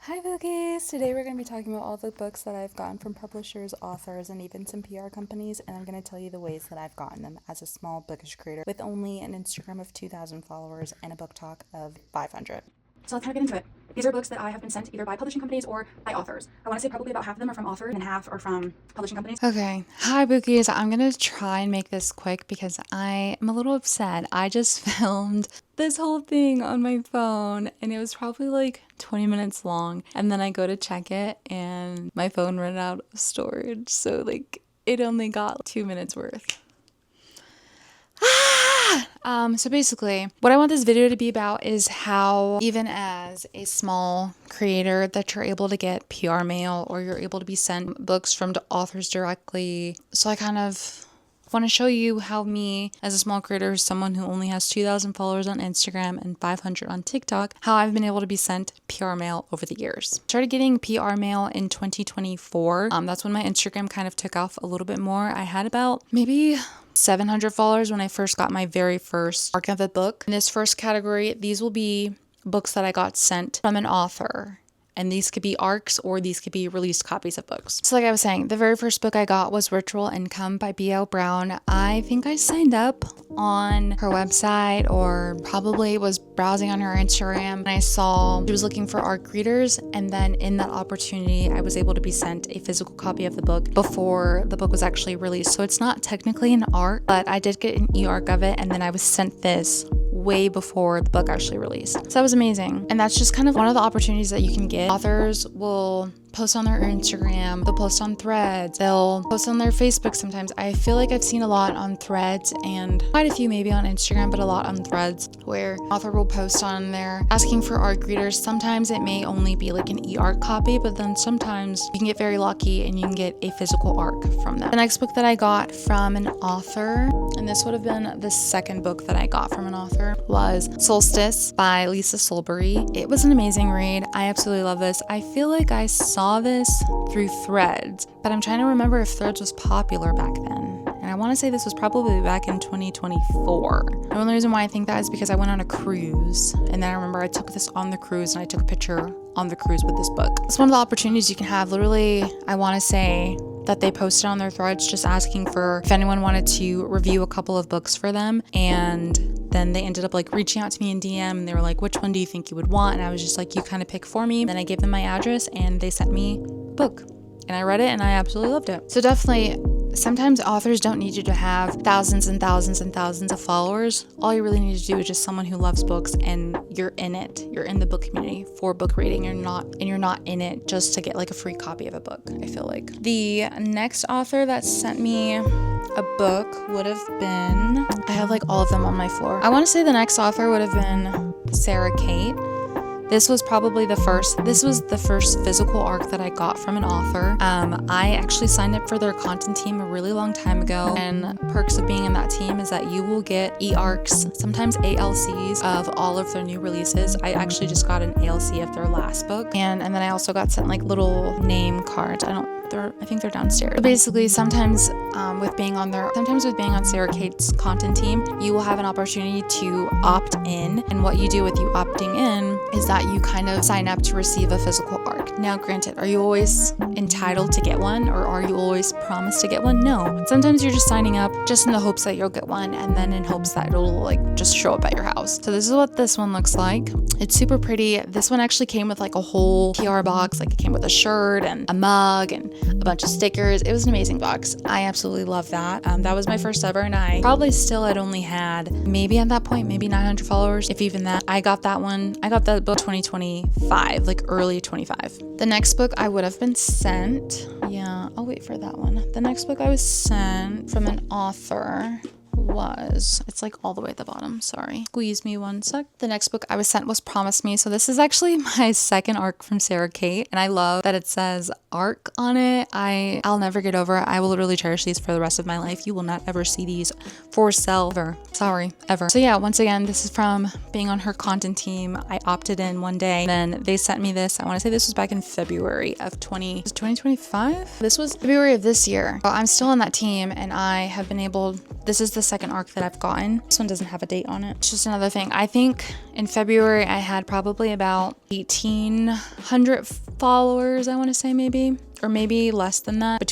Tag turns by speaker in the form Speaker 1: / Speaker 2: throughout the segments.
Speaker 1: Hi Bookies! Today we're going to be talking about all the books that I've gotten from publishers, authors, and even some PR companies, and I'm going to tell you the ways that I've gotten them as a small bookish creator with only an Instagram of 2,000 followers and a book talk of 500.
Speaker 2: So let's kind of get into it. These are books that I have been sent either by publishing companies or by authors. I want to say probably about half of them are from authors and half are from publishing companies.
Speaker 3: Okay. Hi, Bookies. I'm going to try and make this quick because I am a little upset. I just filmed this whole thing on my phone and it was probably like 20 minutes long. And then I go to check it and my phone ran out of storage. So, it only got 2 minutes worth. So basically, what I want this video to be about is how, even as a small creator, that you're able to get PR mail or you're able to be sent books from authors directly. So I kind of want to show you how me, as a small creator, someone who only has 2,000 followers on Instagram and 500 on TikTok, how I've been able to be sent PR mail over the years. Started getting PR mail in 2024. That's when my Instagram kind of took off a little bit more. I had about maybe 700 followers when I first got my very first arc of a book. In this first category, these will be books that I got sent from an author. And these could be arcs or these could be released copies of books. So like I was saying, the very first book I got was Ritual Income by B.L. Brown. I think I signed up on her website or probably was browsing on her Instagram and I saw she was looking for ARC readers, and then in that opportunity I was able to be sent a physical copy of the book before the book was actually released. So it's not technically an ARC, but I did get an e-ARC of it, and then I was sent this way before the book actually released. So that was amazing. And that's just kind of one of the opportunities that you can get. Authors will post on their Instagram, they'll post on Threads, they'll post on their Facebook sometimes. I feel like I've seen a lot on Threads and quite a few maybe on Instagram, but a lot on Threads where author will post on there asking for ARC readers. Sometimes it may only be like an e-ARC copy, but then sometimes you can get very lucky and you can get a physical ARC from them. The next book that I got from an author, and this would have been the second book that I got from an author, was Solstice by Lisa Solberry. It was an amazing read. I absolutely love this. I feel like I saw this through Threads, but I'm trying to remember if Threads was popular back then. And I want to say this was probably back in 2024. The only reason why I think that is because I went on a cruise, and then I remember I took this on the cruise and I took a picture on the cruise with this book. It's one of the opportunities you can have. Literally, I want to say that they posted on their Threads just asking for if anyone wanted to review a couple of books for them, and then they ended up reaching out to me in DM and they were like, which one do you think you would want? And I was just like, you kind of pick for me. Then I gave them my address and they sent me a book, and I read it and I absolutely loved it. So definitely, sometimes authors don't need you to have thousands and thousands and thousands of followers. All you really need to do is just someone who loves books and you're in it. You're in the book community for book reading. You're not in it just to get a free copy of a book, I feel like. The next author that sent me a book would have been, I have all of them on my floor. I want to say the next author would have been Sarah Kate. This was the first physical ARC that I got from an author. I actually signed up for their content team a really long time ago, and perks of being in that team is that you will get e-ARCs, sometimes ALCs of all of their new releases. I actually just got an ALC of their last book, and then I also got sent little name cards. I think they're downstairs. But basically, sometimes with being on Sarah Kate's content team, you will have an opportunity to opt in. And what you do with you opting in is that you kind of sign up to receive a physical ARC. Now, granted, are you always entitled to get one, or are you always promised to get one? No. Sometimes you're just signing up just in the hopes that you'll get one, and then in hopes that it'll just show up at your house. So this is what this one looks like. It's super pretty. This one actually came with a whole PR box. It came with a shirt and a mug and a bunch of stickers. It was an amazing box. I absolutely love that. That was my first ever, and I probably still had only had maybe at that point maybe 900 followers, if even that. I got that book 2025, early 25. The next book I would have been sent, I'll wait for that one. The next book I was sent from an author it's all the way at the bottom, sorry. Squeeze me one sec. The next book I was sent was Promise Me. So this is actually my second ARC from Sarah Kate, and I love that it says ARC on it. I'll never get over it. I will literally cherish these for the rest of my life. You will not ever see these for sale ever. Sorry, ever. So yeah, once again, this is from being on her content team. I opted in one day, then they sent me this. I want to say this was back in February of 2025. This was February of this year. So I'm still on that team, and I have been able This is the second arc that I've gotten. This one doesn't have a date on it. It's just another thing. I think in February I had probably about 1,800 followers, I want to say, maybe, or maybe less than that.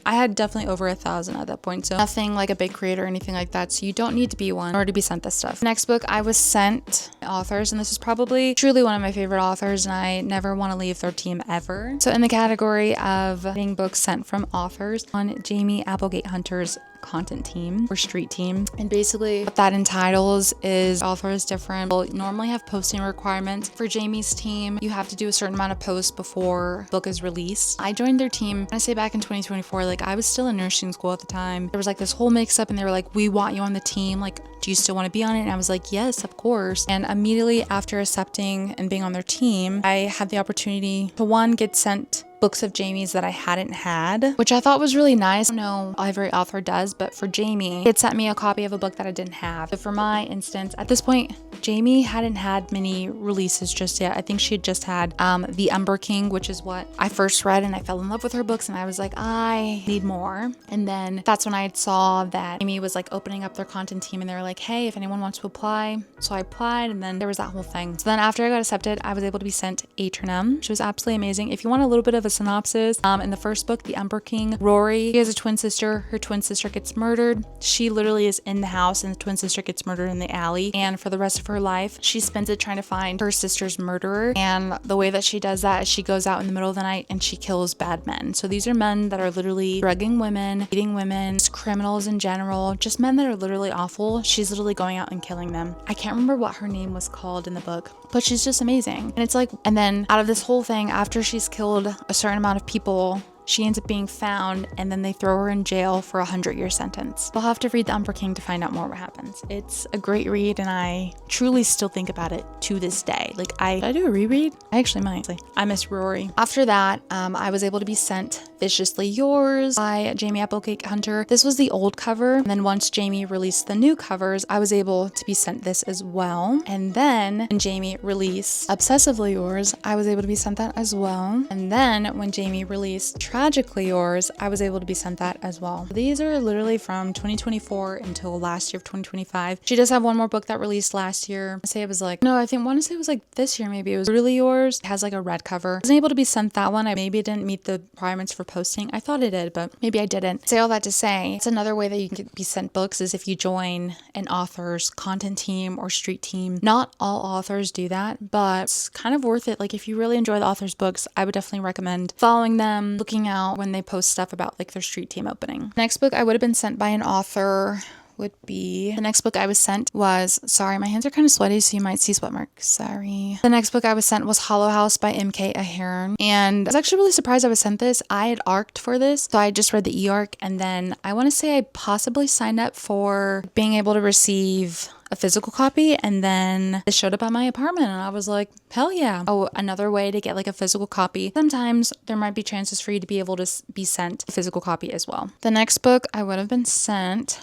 Speaker 3: I had definitely over 1,000 at that point, so nothing like a big creator or anything like that, so you don't need to be one in order to be sent this stuff. Next book I was sent authors, and this is probably truly one of my favorite authors, and I never want to leave their team ever. So in the category of getting books sent from authors, on Jamie Applegate Hunter's content team or street team, and basically what that entitles is author is different. We'll normally have posting requirements. For Jamie's team, you have to do a certain amount of posts before book is released. I joined their team, I say back in 2024, like I was still in nursing school at the time. There was like this whole mix up and they were like, we want you on the team, like do you still want to be on it? And I was like, yes, of course. And immediately after accepting and being on their team, I had the opportunity to, one, get sent books of Jamie's that I hadn't had, which I thought was really nice. I don't know every author does, but for Jamie, it sent me a copy of a book that I didn't have. So for my instance, at this point, Jamie hadn't had many releases just yet. I think she had just had The Umber King, which is what I first read, and I fell in love with her books, and I was like, I need more. And then that's when I saw that Jamie was like opening up their content team, and they were like, hey, if anyone wants to apply. So I applied, and then there was that whole thing. So then after I got accepted, I was able to be sent Atronum, which was absolutely amazing. If you want a little bit of a synopsis, in the first book, The Umber King, Rory, she has a twin sister. Her twin sister gets murdered. She literally is in the house, and the twin sister gets murdered in the alley. And for the rest of her life, she spends it trying to find her sister's murderer. And the way that she does that is she goes out in the middle of the night and she kills bad men. So these are men that are literally drugging women, beating women, just criminals in general, just men that are literally awful. She's literally going out and killing them. I can't remember what her name was called in the book, but she's just amazing. And it's like, and then out of this whole thing, after she's killed a certain amount of people, she ends up being found, and then they throw her in jail for a 100-year sentence. We'll have to read The Umber King to find out more what happens. It's a great read, and I truly still think about it to this day. Like, should I do a reread? I actually might. I miss Rory. After that, I was able to be sent Viciously Yours by Jamie Applegate Hunter. This was the old cover, and then once Jamie released the new covers, I was able to be sent this as well. And then when Jamie released Obsessively Yours, I was able to be sent that as well. And then when Jamie released Tragically Yours, I was able to be sent that as well. These are literally from 2024 until last year of 2025. She does have one more book that released last year. I say it was like, no, I want to say it was like this year maybe. It was Really Yours. It has like a red cover. I wasn't able to be sent that one. Maybe it didn't meet the requirements for posting. I thought it did, but maybe I didn't. Say all that to say, it's another way that you can be sent books is if you join an author's content team or street team. Not all authors do that, but it's kind of worth it. Like if you really enjoy the author's books, I would definitely recommend following them, looking out when they post stuff about like their street team opening. Next book I would have been sent by an author would be, the next book I was sent was, sorry, my hands are kind of sweaty, so you might see sweat marks, sorry. The next book I was sent was Hollow House by M.K. Ahern, and I was actually really surprised I was sent this. I had arced for this, so I just read the e-arc, and then I want to say I possibly signed up for being able to receive a physical copy, and then it showed up at my apartment, and I was like, hell yeah. Oh, another way to get like a physical copy. Sometimes there might be chances for you to be able to be sent a physical copy as well. The next book I would have been sent,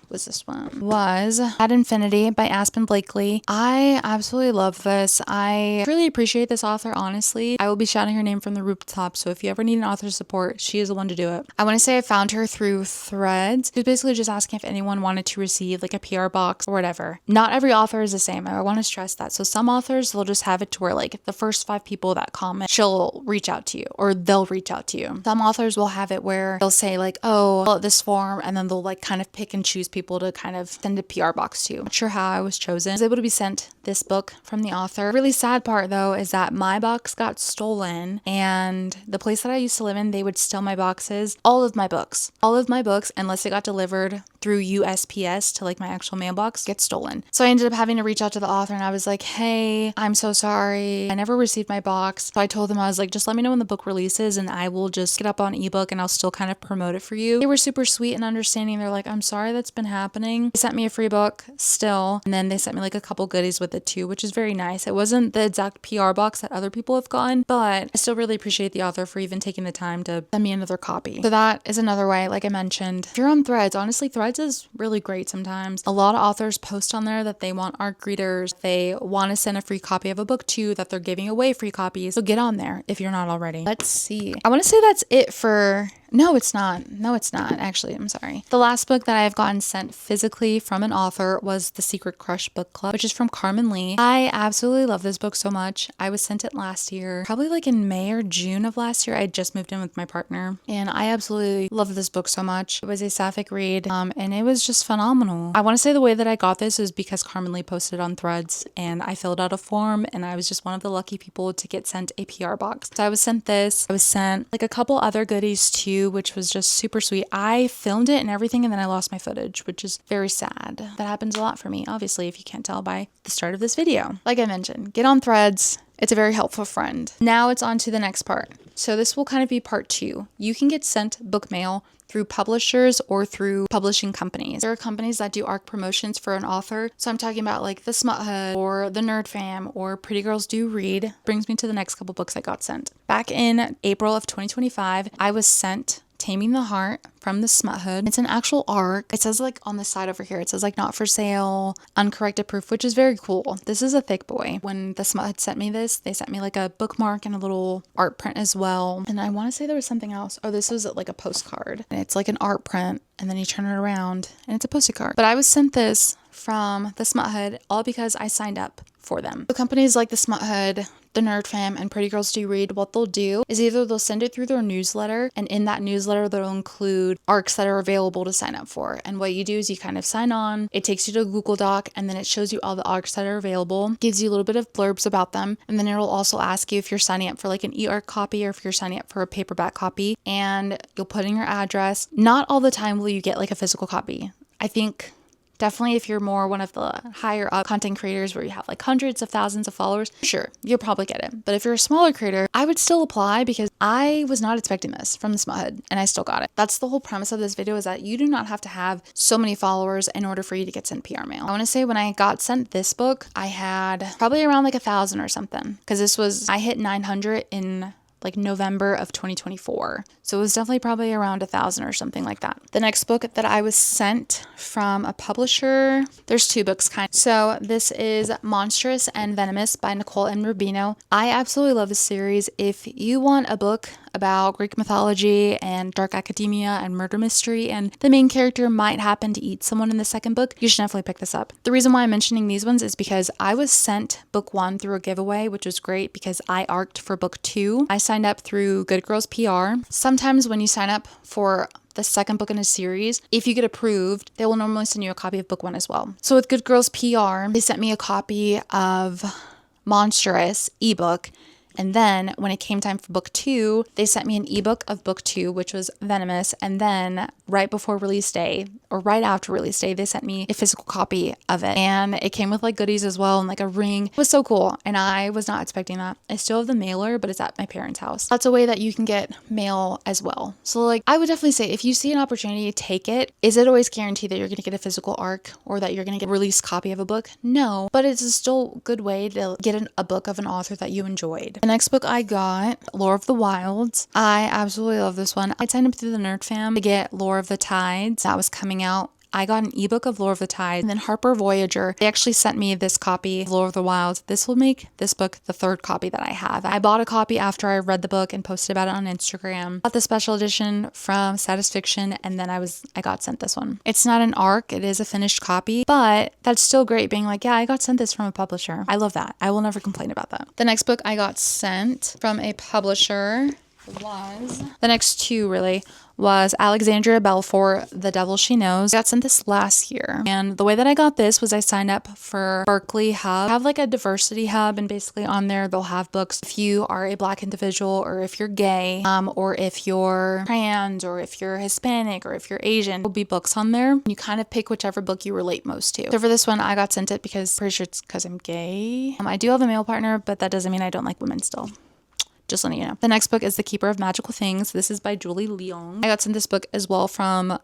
Speaker 3: was this one? Was At Infinity by Aspen Blakely. I absolutely love this. I really appreciate this author, honestly. I will be shouting her name from the rooftop, so if you ever need an author support, she is the one to do it. I want to say I found her through Threads. She was basically just asking if anyone wanted to receive like a PR box or whatever. Not every author is the same. I want to stress that. So some authors, they'll just have it to where like the first 5 people that comment, she'll reach out to you or they'll reach out to you. Some authors will have it where they'll say like, oh, fill out this form, and then they'll like kind of pick and choose people to kind of send a PR box to. Not sure how I was chosen. I was able to be sent this book from the author. Really sad part though is that my box got stolen, and the place that I used to live in, they would steal my boxes. All of my books, unless it got delivered through USPS to like my actual mailbox, get stolen. So I ended up having to reach out to the author, and I was like, hey, I'm so sorry. I never received my box. So I told them, I was like, just let me know when the book releases and I will just get up on ebook and I'll still kind of promote it for you. They were super sweet and understanding. They're like, I'm sorry that's been happening. They sent me a free book still, and then they sent me like a couple goodies with it too, which is very nice. It wasn't the exact PR box that other people have gotten, but I still really appreciate the author for even taking the time to send me another copy. So that is another way, like I mentioned. If you're on Threads, honestly, Threads is really great sometimes. A lot of authors post on there that they want ARC readers, they want to send a free copy of a book to, that they're giving away free copies. So get on there if you're not already. Let's see. I want to say that's it for No, it's not. No, it's not. Actually, I'm sorry. The last book that I've gotten sent physically from an author was The Secret Crush Book Club, which is from Carmen Lee. I absolutely love this book so much. I was sent it last year, probably like in May or June of last year. I just moved in with my partner, and I absolutely love this book so much. It was a sapphic read, and it was just phenomenal. I want to say the way that I got this is because Carmen Lee posted on Threads, and I filled out a form, and I was just one of the lucky people to get sent a PR box. So I was sent this. I was sent like a couple other goodies too, which was just super sweet. I filmed it and everything, and then I lost my footage, which is very sad. That happens a lot for me, obviously, if you can't tell by the start of this video. Like I mentioned, get on Threads. It's a very helpful friend. Now it's on to the next part. So this will kind of be part 2. You can get sent book mail through publishers or through publishing companies. There are companies that do ARC promotions for an author. So I'm talking about like the Smut Hood or the Nerd Fam or Pretty Girls Do Read. Brings me to the next couple books I got sent. Back in April of 2025, I was sent Taming the Heart from the Smut Hood. It's an actual ARC. It says like on the side over here, it says like not for sale, uncorrected proof, which is very cool. This is a thick boy. When the Smut Hood sent me this, they sent me like a bookmark and a little art print as well. And I want to say there was something else. Oh, this was like a postcard. And it's like an art print, and then you turn it around and it's a postage card. But I was sent this from the Smut Hood all because I signed up for them. The companies like the Smut Hood, the Nerd Fam, and Pretty Girls Do Read, what they'll do is either they'll send it through their newsletter, and in that newsletter they'll include ARCs that are available to sign up for. And what you do is you kind of sign on, it takes you to a Google Doc, and then it shows you all the ARCs that are available, gives you a little bit of blurbs about them, and then it'll also ask you if you're signing up for like an e-ARC copy or if you're signing up for a paperback copy, and you'll put in your address. Not all the time will you get like a physical copy. I think definitely if you're more one of the higher up content creators where you have like hundreds of thousands of followers, sure, you'll probably get it. But if you're a smaller creator, I would still apply because I was not expecting this from the Smut Hood and I still got it. That's the whole premise of this video, is that you do not have to have so many followers in order for you to get sent PR mail. I want to say when I got sent this book, I had probably around like 1,000 or something, because I hit 900 in like November of 2024. So it was definitely probably around 1,000 or something like that. The next book that I was sent from a publisher, there's 2 books kind of. So this is Monstrous and Venomous by Nicole M. Rubino. I absolutely love this series. If you want a book about Greek mythology and dark academia and murder mystery, and the main character might happen to eat someone in the second book, you should definitely pick this up. The reason why I'm mentioning these ones is because I was sent book 1 through a giveaway, which was great because I ARCed for book 2. I signed up through Good Girls PR. Sometimes when you sign up for the second book in a series, if you get approved, they will normally send you a copy of book 1 as well. So with Good Girls PR, they sent me a copy of Monstrous ebook. And then when it came time for book 2, they sent me an ebook of book 2, which was Venomous. And then right before release day, or right after release day, they sent me a physical copy of it. And it came with like goodies as well and like a ring. It was so cool. And I was not expecting that. I still have the mailer, but it's at my parents' house. That's a way that you can get mail as well. So like, I would definitely say if you see an opportunity, take it. Is it always guaranteed that you're going to get a physical ARC or that you're going to get a released copy of a book? No, but it's still a good way to get a book of an author that you enjoyed. The next book I got, Lore of the Wilds. I absolutely love this one. I signed up through the Nerd Fam to get Lore of the Tides. That was coming out. I got an ebook of Lore of the Tides, and then Harper Voyager, they actually sent me this copy of Lore of the Wilds. This will make this book the 3rd copy that I have. I bought a copy after I read the book and posted about it on Instagram. Got the special edition from Satis Fiction, and then I got sent this one. It's not an ARC, it is a finished copy, but that's still great being like, yeah, I got sent this from a publisher. I love that. I will never complain about that. The next book I got sent from a publisher was, the next 2 really, was Alexandria Belfour, The Devil She Knows. I got sent this last year. And the way that I got this was I signed up for Berkeley Hub. I have like a diversity hub, and basically on there they'll have books if you are a Black individual, or if you're gay, or if you're trans, or if you're Hispanic, or if you're Asian. There'll be books on there. You kind of pick whichever book you relate most to. So for this one, I got sent it because I'm pretty sure it's because I'm gay. I do have a male partner, but that doesn't mean I don't like women still. Just letting you know. The next book is The Keeper of Magical Things. This is by Julie Leong. I got sent this book as well from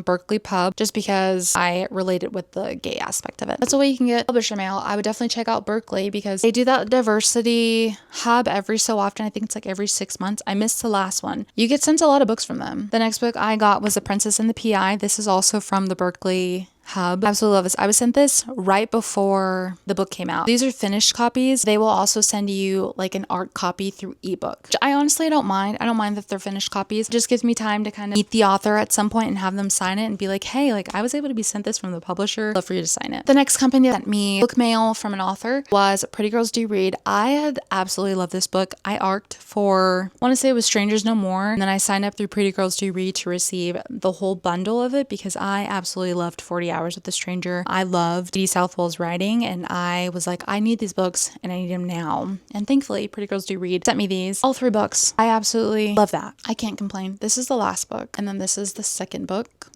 Speaker 3: Berkeley Pub, just because I related with the gay aspect of it. That's the way you can get publisher mail. I would definitely check out Berkeley because they do that diversity hub every so often. I think it's like every 6 months. I missed the last one. You get sent a lot of books from them. The next book I got was The Princess and the PI. This is also from the Berkeley hub. Absolutely love this. I was sent this right before the book came out. These are finished copies. They will also send you like an art copy through ebook, which I honestly don't mind. I don't mind that they're finished copies. It just gives me time to kind of meet the author at some point and have them sign it and be like, hey, like I was able to be sent this from the publisher. I'd love for you to sign it. The next company that sent me book mail from an author was Pretty Girls Do Read. I had absolutely loved this book. I arced for, I want to say it was Strangers No More. And then I signed up through Pretty Girls Do Read to receive the whole bundle of it because I absolutely loved 40 Hours with a Stranger. I loved Dee Southwell's writing and I was like, I need these books and I need them now. And thankfully, Pretty Girls Do Read sent me these. All 3 books. I absolutely love that. I can't complain. This is the last book and then this is the second book.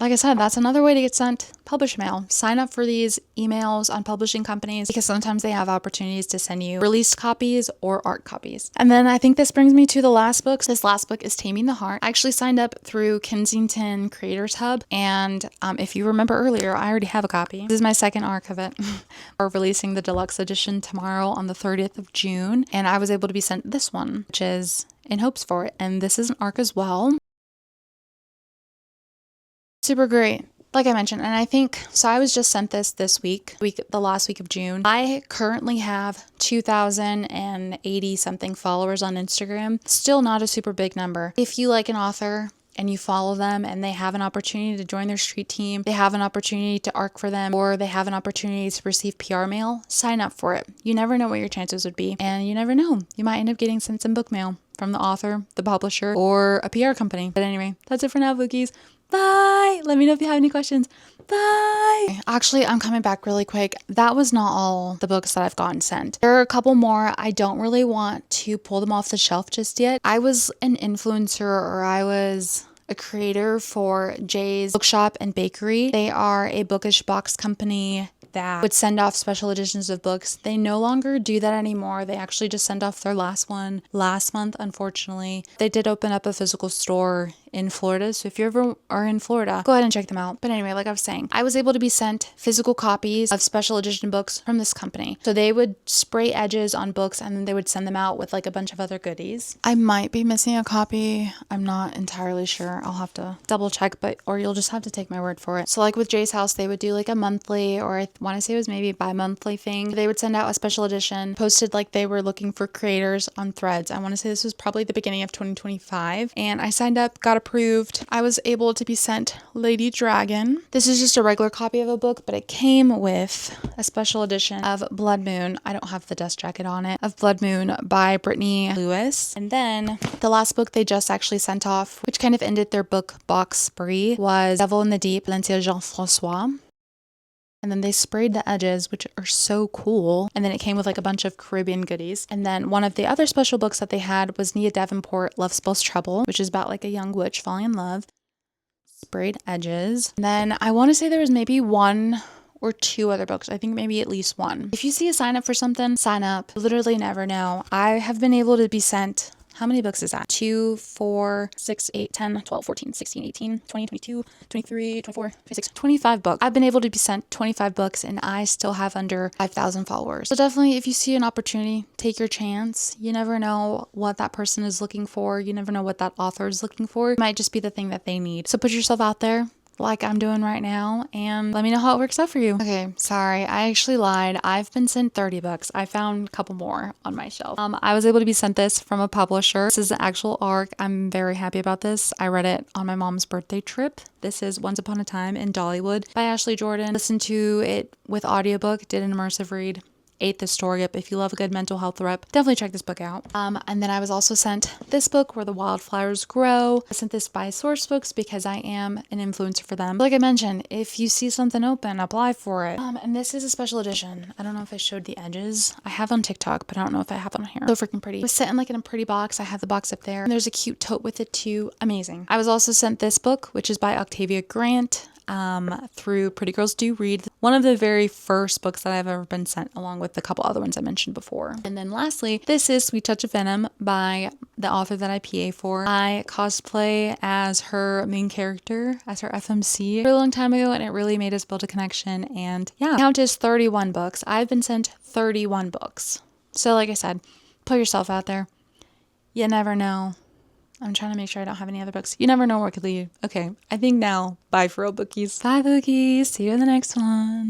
Speaker 3: Like I said, that's another way to get sent publish mail. Sign up for these emails on publishing companies because sometimes they have opportunities to send you released copies or art copies. And then I think this brings me to the last book. This last book is Taming the Heart. I actually signed up through Kensington Creators Hub. And if you remember earlier, I already have a copy. This is my second arc of it. We're releasing the deluxe edition tomorrow on the 30th of June. And I was able to be sent this one, which is In Hopes for It. And this is an arc as well. Super great. Like I mentioned, and I think, so I was just sent this week, the last week of June. I currently have 2,080 something followers on Instagram. Still not a super big number. If you like an author and you follow them and they have an opportunity to join their street team, they have an opportunity to arc for them, or they have an opportunity to receive PR mail, sign up for it. You never know what your chances would be. And you never know. You might end up getting sent some book mail from the author, the publisher, or a PR company. But anyway, that's it for now, Bookies. Bye. Let me know if you have any questions. Bye. Actually, I'm coming back really quick. That was not all the books that I've gotten sent. There are a couple more. I don't really want to pull them off the shelf just yet. I was an influencer, or I was a creator for Jay's Bookshop and Bakery. They are a bookish box company that would send off special editions of books. They no longer do that anymore. They actually just sent off their last one last month, unfortunately. They did open up a physical store in Florida, so if you ever are in Florida, go ahead and check them out. But anyway, like I was saying, I was able to be sent physical copies of special edition books from this company. So they would spray edges on books and then they would send them out with like a bunch of other goodies. I might be missing a copy. I'm not entirely sure. I'll have to double check, or you'll just have to take my word for it. So like with Jay's House, they would do like a monthly, or I want to say it was maybe a bi-monthly thing. They would send out a special edition, posted like they were looking for creators on Threads. I want to say this was probably the beginning of 2025. And I signed up, got approved. I was able to be sent Lady Dragon. This is just a regular copy of a book, but it came with a special edition of Blood Moon. I don't have the dust jacket on it, of Blood Moon by Brittany Lewis. And then the last book they just actually sent off, which kind of ended their book box spree, was Devil in the Deep, Valencia Jean-François. And then they sprayed the edges, which are so cool. And then it came with like a bunch of Caribbean goodies. And then one of the other special books that they had was Nia Davenport, Love Spells Trouble, which is about like a young witch falling in love. Sprayed edges. And then I want to say there was maybe 1 or 2 other books. I think maybe at least 1. If you see a sign up for something, sign up. You literally never know. I have been able to be sent, how many books is that? 2, 4, 6, 8, 10, 12, 14, 16, 18, 20, 22, 23, 24, 26, 25 books. I've been able to be sent 25 books and I still have under 5,000 followers. So definitely if you see an opportunity, take your chance. You never know what that person is looking for. You never know what that author is looking for. It might just be the thing that they need. So put yourself out there, like I'm doing right now, and let me know how it works out for you. Okay, sorry, I actually lied. I've been sent 30 books. I found a couple more on my shelf. I was able to be sent this from a publisher. This is an actual arc. I'm very happy about this. I read it on my mom's birthday trip. This is Once Upon a Time in Dollywood by Ashley Jordan. Listened to it with audiobook, did an immersive read. Ate the story up. If you love a good mental health rep, definitely check this book out. And then I was also sent this book, Where the Wildflowers Grow. I sent this by Source Books because I am an influencer for them. Like I mentioned, if you see something open, apply for it. And this is a special edition. I don't know if I showed the edges. I have on TikTok, but I don't know if I have on here. So freaking pretty. It was sent in like in a pretty box. I have the box up there. And there's a cute tote with it too. Amazing. I was also sent this book, which is by Octavia Grant. Through Pretty Girls Do Read, one of the very first books that I've ever been sent, along with a couple other ones I mentioned before. And then lastly, this is Sweet Touch of Venom by the author that I PA for. I cosplay as her main character, as her FMC, a really long time ago, and it really made us build a connection. And yeah, count is 31 books. I've been sent 31 books. So like I said, put yourself out there. You never know. I'm trying to make sure I don't have any other books. You never know where it could lead. Okay, I think now, bye for real, bookies. Bye, bookies. See you in the next one.